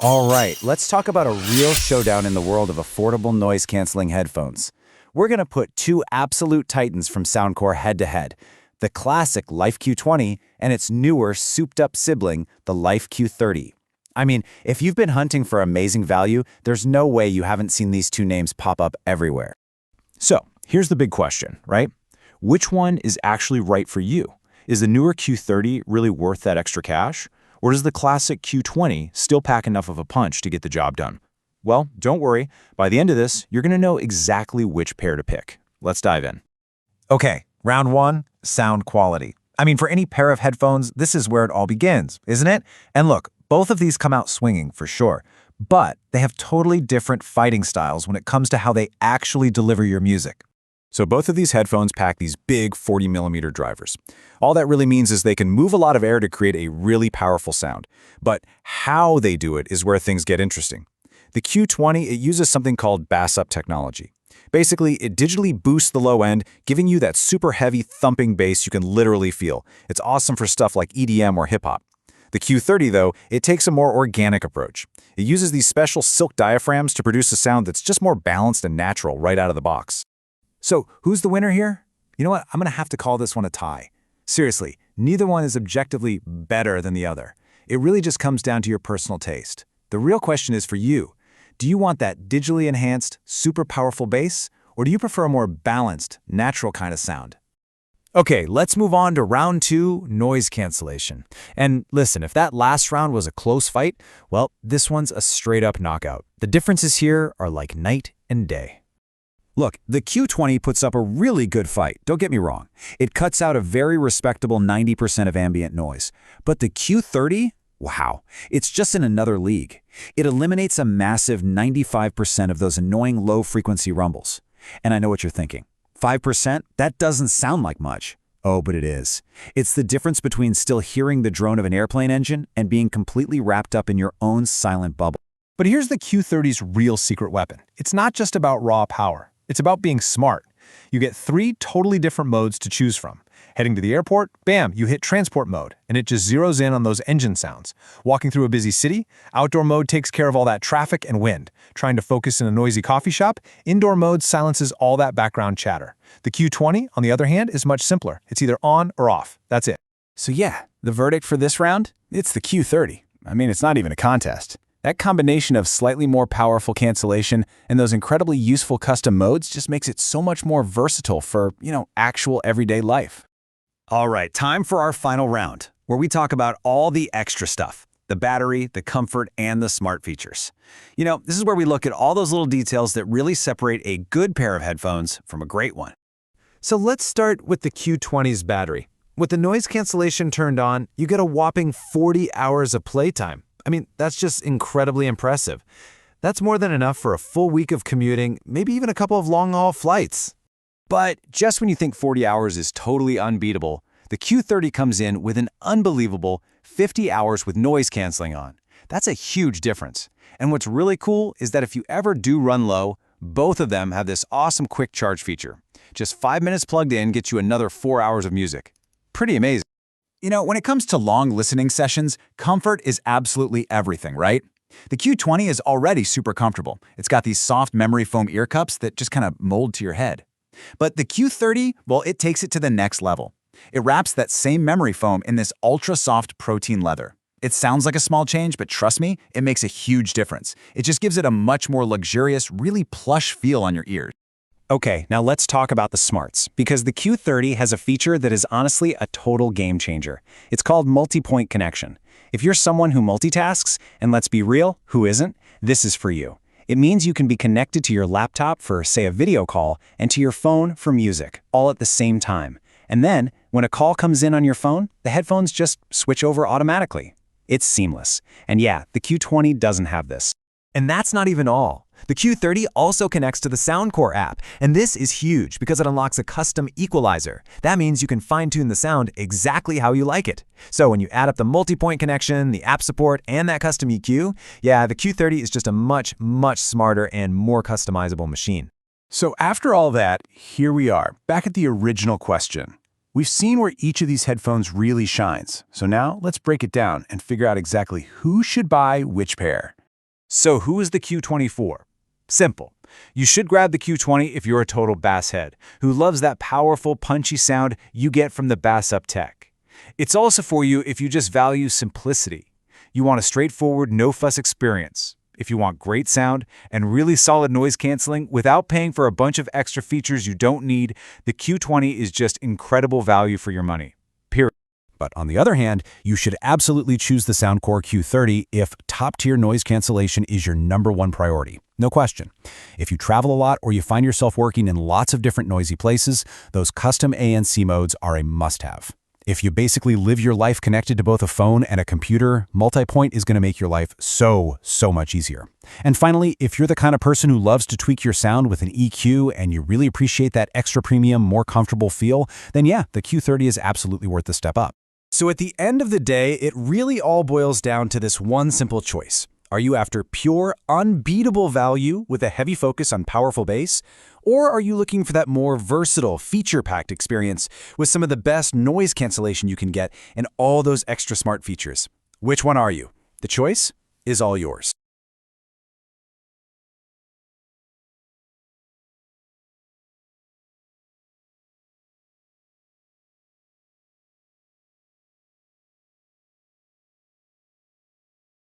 All right, let's talk about a real showdown in the world of affordable noise-canceling headphones. We're going to put two absolute titans from Soundcore head-to-head, the classic Life Q20 and its newer, souped-up sibling, the Life Q30. I mean, if you've been hunting for amazing value, there's no way you haven't seen these two names pop up everywhere. So, here's the big question, right? Which one is actually right for you? Is the newer Q30 really worth that extra cash? Or does the classic Q20 still pack enough of a punch to get the job done? Well, don't worry. By the end of this, you're going to know exactly which pair to pick. Let's dive in. Okay, round one, sound quality. I mean, for any pair of headphones, this is where it all begins, isn't it? And look, both of these come out swinging for sure, but they have totally different fighting styles when it comes to how they actually deliver your music. So both of these headphones pack these big 40mm drivers. All that really means is they can move a lot of air to create a really powerful sound. But how they do it is where things get interesting. The Q20, it uses something called bass-up technology. Basically, it digitally boosts the low end, giving you that super heavy thumping bass you can literally feel. It's awesome for stuff like EDM or hip-hop. The Q30, though, it takes a more organic approach. It uses these special silk diaphragms to produce a sound that's just more balanced and natural right out of the box. So, who's the winner here? You know what? I'm going to have to call this one a tie. Seriously, neither one is objectively better than the other. It really just comes down to your personal taste. The real question is for you. Do you want that digitally enhanced, super powerful bass? Or do you prefer a more balanced, natural kind of sound? Okay, let's move on to round two, noise cancellation. And listen, if that last round was a close fight, well, this one's a straight-up knockout. The differences here are like night and day. Look, the Q20 puts up a really good fight, don't get me wrong. It cuts out a very respectable 90% of ambient noise. But the Q30? Wow, it's just in another league. It eliminates a massive 95% of those annoying low-frequency rumbles. And I know what you're thinking. 5%? That doesn't sound like much. Oh, but it is. It's the difference between still hearing the drone of an airplane engine and being completely wrapped up in your own silent bubble. But here's the Q30's real secret weapon. It's not just about raw power. It's about being smart. You get 3 totally different modes to choose from. Heading to the airport, bam, you hit transport mode, and it just zeroes in on those engine sounds. Walking through a busy city, outdoor mode takes care of all that traffic and wind. Trying to focus in a noisy coffee shop, indoor mode silences all that background chatter. The Q20, on the other hand, is much simpler. It's either on or off. That's it. So yeah, the verdict for this round? It's the Q30. I mean, it's not even a contest. That combination of slightly more powerful cancellation and those incredibly useful custom modes just makes it so much more versatile for, actual everyday life. All right, time for our final round, where we talk about all the extra stuff, the battery, the comfort, and the smart features. This is where we look at all those little details that really separate a good pair of headphones from a great one. So let's start with the Q20's battery. With the noise cancellation turned on, you get a whopping 40 hours of playtime. I mean, that's just incredibly impressive. That's more than enough for a full week of commuting, maybe even a couple of long-haul flights. But just when you think 40 hours is totally unbeatable, the Q30 comes in with an unbelievable 50 hours with noise canceling on. That's a huge difference. And what's really cool is that if you ever do run low, both of them have this awesome quick charge feature. Just 5 minutes plugged in gets you another 4 hours of music. Pretty amazing. When it comes to long listening sessions, comfort is absolutely everything, right? The Q20 is already super comfortable. It's got these soft memory foam ear cups that just kind of mold to your head. But the Q30, well, it takes it to the next level. It wraps that same memory foam in this ultra-soft protein leather. It sounds like a small change, but trust me, it makes a huge difference. It just gives it a much more luxurious, really plush feel on your ears. Okay, now let's talk about the smarts, because the Q30 has a feature that is honestly a total game changer. It's called multi-point connection. If you're someone who multitasks, and let's be real, who isn't, this is for you. It means you can be connected to your laptop for, say, a video call, and to your phone for music, all at the same time. And then, when a call comes in on your phone, the headphones just switch over automatically. It's seamless. And yeah, the Q20 doesn't have this. And that's not even all. The Q30 also connects to the Soundcore app, and this is huge because it unlocks a custom equalizer. That means you can fine-tune the sound exactly how you like it. So when you add up the multi-point connection, the app support, and that custom EQ, yeah, the Q30 is just a much, much smarter and more customizable machine. So after all that, here we are, back at the original question. We've seen where each of these headphones really shines. So now let's break it down and figure out exactly who should buy which pair. So who is the Q20 for? Simple. You should grab the Q20 if you're a total bass head who loves that powerful, punchy sound you get from the bass up tech. It's also for you if you just value simplicity. You want a straightforward, no-fuss experience. If you want great sound and really solid noise canceling without paying for a bunch of extra features you don't need, the Q20 is just incredible value for your money. Period. But on the other hand, you should absolutely choose the Soundcore Q30 if top-tier noise cancellation is your #1 priority. No question. If you travel a lot or you find yourself working in lots of different noisy places, those custom ANC modes are a must-have. If you basically live your life connected to both a phone and a computer, multi-point is going to make your life so much easier. And finally, if you're the kind of person who loves to tweak your sound with an EQ and you really appreciate that extra premium, more comfortable feel, then yeah, the Q30 is absolutely worth the step up. So at the end of the day, it really all boils down to this one simple choice. Are you after pure, unbeatable value with a heavy focus on powerful bass? Or are you looking for that more versatile, feature-packed experience with some of the best noise cancellation you can get and all those extra smart features? Which one are you? The choice is all yours.